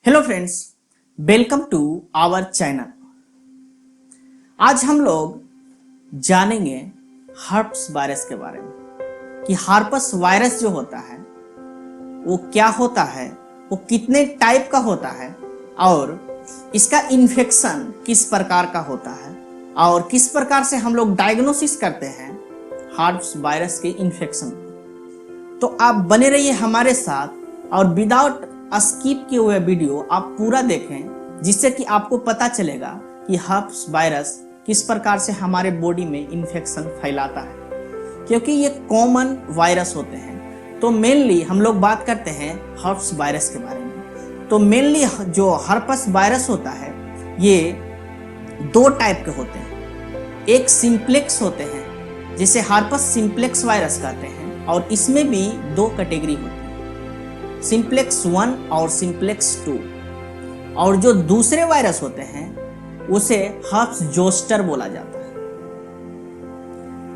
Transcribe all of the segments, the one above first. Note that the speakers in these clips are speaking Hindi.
Hello friends, welcome to our channel. आज हम लोग जानेंगे हर्पस वायरस के बारे में कि हर्पस वायरस जो होता है वो क्या होता है, वो कितने टाइप का होता है और इसका इन्फेक्शन किस प्रकार का होता है और किस प्रकार से हम लोग डायग्नोसिस करते हैं हर्पस वायरस के इन्फेक्शन। तो आप बने रहिए हमारे साथ और विदाउट स्किप किए हुए वीडियो आप पूरा देखें, जिससे कि आपको पता चलेगा कि हर्पस वायरस किस प्रकार से हमारे बॉडी में इन्फेक्शन फैलाता है, क्योंकि ये कॉमन वायरस होते हैं। तो मेनली हम लोग बात करते हैं हर्पस वायरस के बारे में। तो मेनली जो हर्पस वायरस होता है ये दो टाइप के होते हैं। एक सिंप्लेक्स होते हैं जिसे हर्पस सिंप्लेक्स वायरस कहते हैं, और इसमें भी दो कैटेगरी होती है, सिंप्लेक्स 1 और सिंप्लेक्स 2। और जो दूसरे वायरस होते हैं उसे हर्पस जोस्टर बोला जाता है।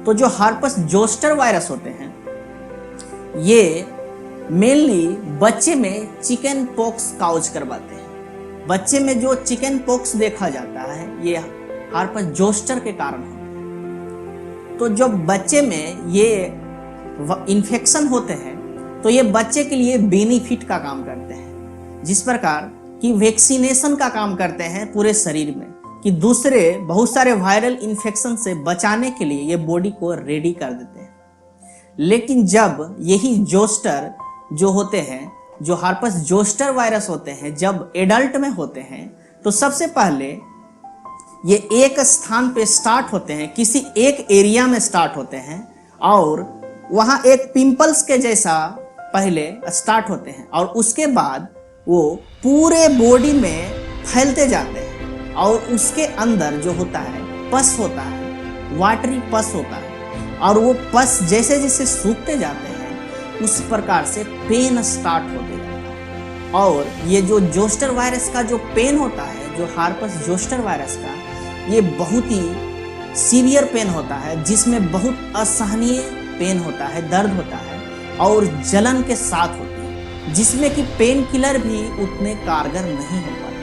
तो जो हर्पस जोस्टर वायरस होते हैं ये मेनली बच्चे में चिकन पॉक्स काउज करवाते हैं। बच्चे में जो चिकन पॉक्स देखा जाता है ये हर्पस जोस्टर के कारण होता है। तो जब बच्चे में ये इन्फेक्शन होते हैं तो ये बच्चे के लिए बेनिफिट का काम करते हैं, जिस प्रकार कि वैक्सीनेशन का काम करते हैं पूरे शरीर में, कि दूसरे बहुत सारे वायरल इन्फेक्शन से बचाने के लिए ये बॉडी को रेडी कर देते हैं। लेकिन जब यही जोस्टर जो होते हैं, जो हर्पस जोस्टर वायरस होते हैं, जब एडल्ट में होते हैं तो सबसे पहले ये एक स्थान पे स्टार्ट होते हैं, किसी एक एरिया में स्टार्ट होते हैं और वहाँ एक पिंपल्स के जैसा पहले स्टार्ट होते हैं और उसके बाद वो पूरे बॉडी में फैलते जाते हैं और उसके अंदर जो होता है पस होता है, वाटरी पस होता है, और वो पस जैसे जैसे सूखते जाते हैं उस प्रकार से पेन स्टार्ट होते जाता है। और ये जो जोस्टर वायरस का जो पेन होता है, जो हर्पस जोस्टर वायरस का, ये बहुत ही सीवियर पेन होता है, जिसमें बहुत असहनीय पेन होता है, दर्द होता है और जलन के साथ होती है, जिसमें कि पेन किलर भी उतने कारगर नहीं हो पाते।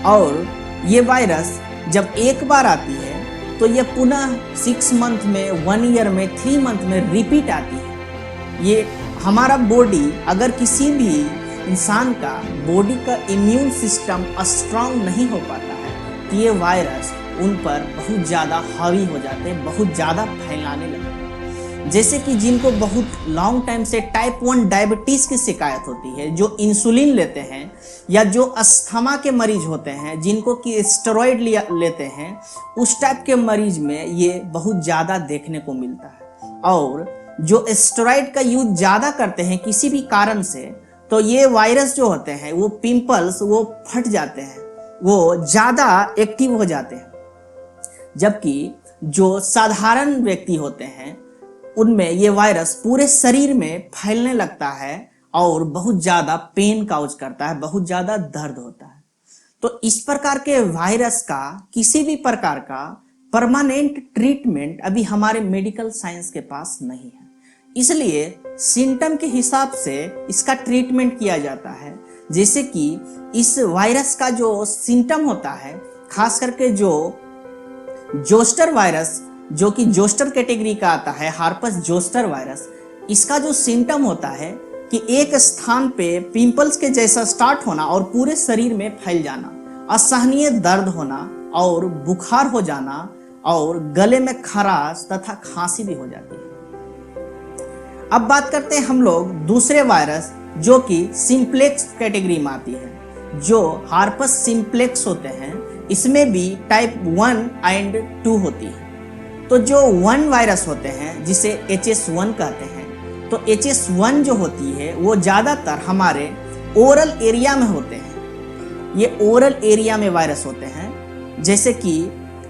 और ये वायरस जब एक बार आती है तो ये पुनः 6 मंथ में, 1 ईयर में, 3 मंथ में रिपीट आती है। ये हमारा बॉडी, अगर किसी भी इंसान का बॉडी का इम्यून सिस्टम स्ट्रांग नहीं हो पाता है तो ये वायरस उन पर बहुत ज़्यादा हावी हो जाते हैं, बहुत ज़्यादा फैलाने लगते हैं। जैसे कि जिनको बहुत लॉन्ग टाइम से टाइप 1 डायबिटीज़ की शिकायत होती है, जो इंसुलिन लेते हैं, या जो अस्थमा के मरीज होते हैं, जिनको कि स्टेरॉइड लेते हैं, उस टाइप के मरीज में ये बहुत ज़्यादा देखने को मिलता है। और जो स्टेरॉइड का यूज ज़्यादा करते हैं किसी भी कारण से, तो ये वायरस जो होते हैं वो पिंपल्स वो फट जाते हैं, वो ज़्यादा एक्टिव हो जाते हैं। जबकि जो साधारण व्यक्ति होते हैं उनमें ये वायरस पूरे शरीर में फैलने लगता है और बहुत ज़्यादा पेन काउज करता है, बहुत ज़्यादा दर्द होता है। तो इस प्रकार के वायरस का किसी भी प्रकार का परमानेंट ट्रीटमेंट अभी हमारे मेडिकल साइंस के पास नहीं है, इसलिए सिम्टम के हिसाब से इसका ट्रीटमेंट किया जाता है। जैसे कि इस वायरस का जो सिम्टम होता है, खास करके जो जोस्टर वायरस, जो कि जोस्टर कैटेगरी का आता है, हर्पस जोस्टर वायरस, इसका जो सिम्टम होता है कि एक स्थान पे पिंपल्स के जैसा स्टार्ट होना और पूरे शरीर में फैल जाना, असहनीय दर्द होना और बुखार हो जाना और गले में खराश तथा खांसी भी हो जाती है। अब बात करते हैं हम लोग दूसरे वायरस जो कि सिंप्लेक्स कैटेगरी में आती है, जो हर्पस सिंप्लेक्स होते हैं। इसमें भी टाइप 1 एंड 2 होती है। तो जो 1 वायरस होते हैं जिसे HS1 कहते हैं, तो HS1 जो होती है वो ज़्यादातर हमारे ओरल एरिया में होते हैं। ये ओरल एरिया में वायरस होते हैं, जैसे कि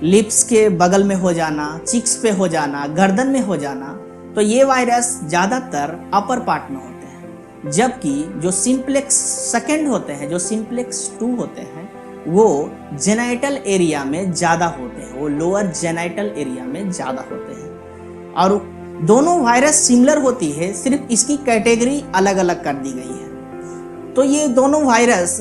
लिप्स के बगल में हो जाना, चिक्स पे हो जाना, गर्दन में हो जाना। तो ये वायरस ज़्यादातर अपर पार्ट में होते हैं। जबकि जो सिंप्लेक्स सेकेंड होते हैं, जो सिंप्लेक्स 2 होते हैं, वो जेनाइटल एरिया में ज़्यादा होते हैं, वो लोअर जेनाइटल एरिया में ज़्यादा होते हैं। और दोनों वायरस सिमिलर होती है, सिर्फ इसकी कैटेगरी अलग अलग कर दी गई है। तो ये दोनों वायरस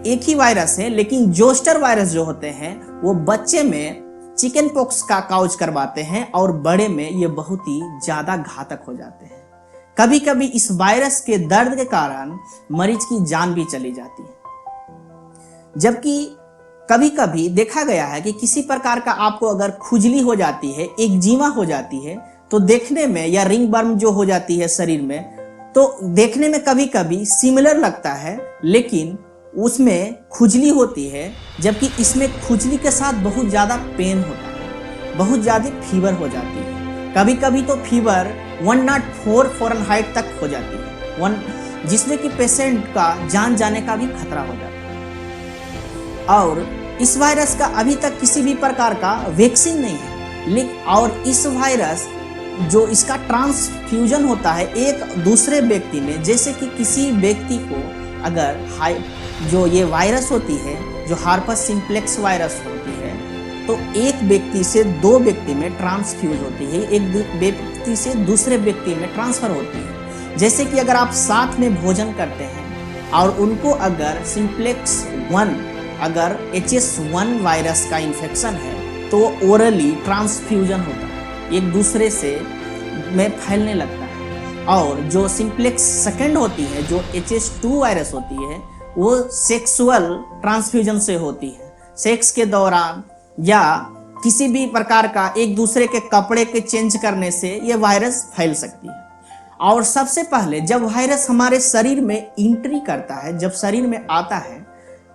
एक ही वायरस है, लेकिन जोस्टर वायरस जो होते हैं वो बच्चे में चिकन पॉक्स का काउज करवाते हैं और बड़े में ये बहुत ही ज्यादा घातक हो जाते हैं। कभी कभी इस वायरस के दर्द के कारण मरीज की जान भी चली जाती है। जबकि कभी कभी देखा गया है कि किसी प्रकार का आपको अगर खुजली हो जाती है, एक्जिमा हो जाती है, तो देखने में, या रिंग बर्न जो हो जाती है शरीर में, तो देखने में कभी कभी सिमिलर लगता है, लेकिन उसमें खुजली होती है। जबकि इसमें खुजली के साथ बहुत ज़्यादा पेन होता है, बहुत ज़्यादा फीवर हो जाती है। कभी कभी तो फीवर 104 फ़ारेनहाइट तक हो जाती है, जिसमें कि पेशेंट का जान जाने का भी खतरा हो जाता है। और इस वायरस का अभी तक किसी भी प्रकार का वैक्सीन नहीं है, लेकिन और इस वायरस जो इसका ट्रांसफ्यूजन होता है एक दूसरे व्यक्ति में, जैसे कि किसी व्यक्ति को अगर जो ये वायरस होती है, जो हार्पस सिम्प्लेक्स वायरस होती है, तो एक व्यक्ति से दो व्यक्ति में ट्रांसफ्यूज होती है, एक व्यक्ति से दूसरे व्यक्ति में ट्रांसफर होती है। जैसे कि अगर आप साथ में भोजन करते हैं और उनको अगर सिम्प्लेक्स 1 अगर HS1 वायरस का इन्फेक्शन है, तो ओरली ट्रांसफ्यूजन होता है, एक दूसरे से में फैलने लगता है। और जो सिम्प्लेक्स सेकेंड होती है, जो HS2 वायरस होती है, वो सेक्सुअल ट्रांसफ्यूजन से होती है। सेक्स के दौरान या किसी भी प्रकार का एक दूसरे के कपड़े के चेंज करने से ये वायरस फैल सकती है। और सबसे पहले जब वायरस हमारे शरीर में एंट्री करता है, जब शरीर में आता है,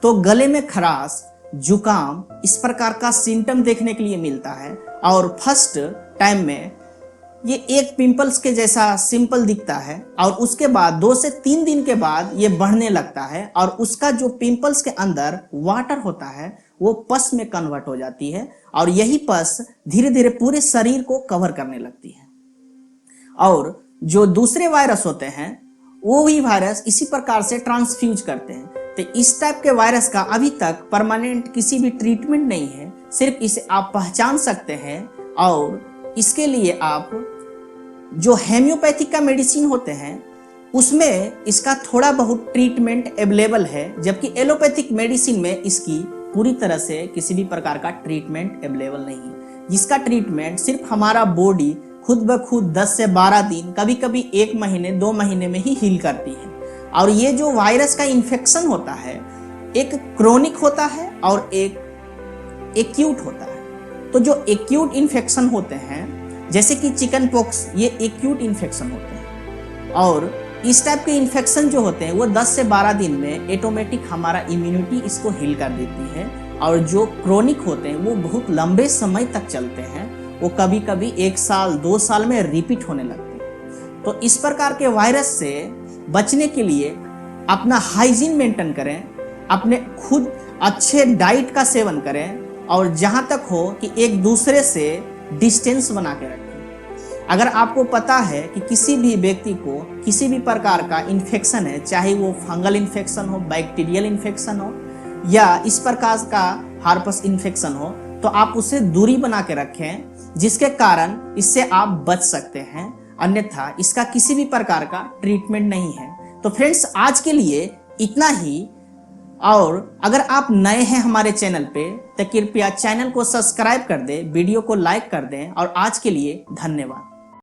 तो गले में खराश, जुकाम, इस प्रकार का सिम्टम देखने के लिए मिलता है। और फर्स्ट टाइम में ये एक पिंपल्स के जैसा सिंपल दिखता है, और उसके बाद 2 से 3 दिन के बाद ये बढ़ने लगता है, और उसका जो पिंपल्स के अंदर वाटर होता है वो पस में कन्वर्ट हो जाती है, और यही पस धीरे धीरे पूरे शरीर को कवर करने लगती है। और जो दूसरे वायरस होते हैं वो भी वायरस इसी प्रकार से ट्रांसफ्यूज करते हैं। तो इस टाइप के वायरस का अभी तक परमानेंट किसी भी ट्रीटमेंट नहीं है, सिर्फ इसे आप पहचान सकते हैं। और इसके लिए आप जो हेम्योपैथिक का मेडिसिन होते हैं उसमें इसका थोड़ा बहुत ट्रीटमेंट अवेलेबल है, जबकि एलोपैथिक मेडिसिन में इसकी पूरी तरह से किसी भी प्रकार का ट्रीटमेंट अवेलेबल नहीं है, जिसका ट्रीटमेंट सिर्फ हमारा बॉडी खुद ब खुद 10 से 12 दिन, कभी कभी 1 महीने 2 महीने में ही हील करती है। और ये जो वायरस का इन्फेक्शन होता है, एक क्रोनिक होता है और एक एक्यूट होता है। तो जो एक्यूट इन्फेक्शन होते हैं, जैसे कि चिकन पॉक्स, ये एक्यूट इन्फेक्शन होते हैं। और इस टाइप के इन्फेक्शन जो होते हैं वो 10 से 12 दिन में ऑटोमेटिक हमारा इम्यूनिटी इसको हील कर देती है। और जो क्रोनिक होते हैं वो बहुत लंबे समय तक चलते हैं, वो कभी कभी 1 साल 2 साल में रिपीट होने लगते हैं। तो इस प्रकार के वायरस से बचने के लिए अपना हाइजीन मेंटेन करें, अपने खुद अच्छे डाइट का सेवन करें, और जहाँ तक हो कि एक दूसरे से डिस्टेंस बना के रखें। अगर आपको पता है कि किसी भी व्यक्ति को किसी भी प्रकार का इन्फेक्शन है, चाहे वो फंगल इन्फेक्शन हो, बैक्टीरियल इन्फेक्शन हो, या इस प्रकार का हार्पस इन्फेक्शन हो, तो आप उससे दूरी बना के रखें, जिसके कारण इससे आप बच सकते हैं। अन्यथा इसका किसी भी प्रकार का ट्रीटमेंट नहीं है। तो फ्रेंड्स, आज के लिए इतना ही। और अगर आप नए हैं हमारे चैनल पे, तो कृपया चैनल को सब्सक्राइब कर दें, वीडियो को लाइक कर दें। और आज के लिए धन्यवाद।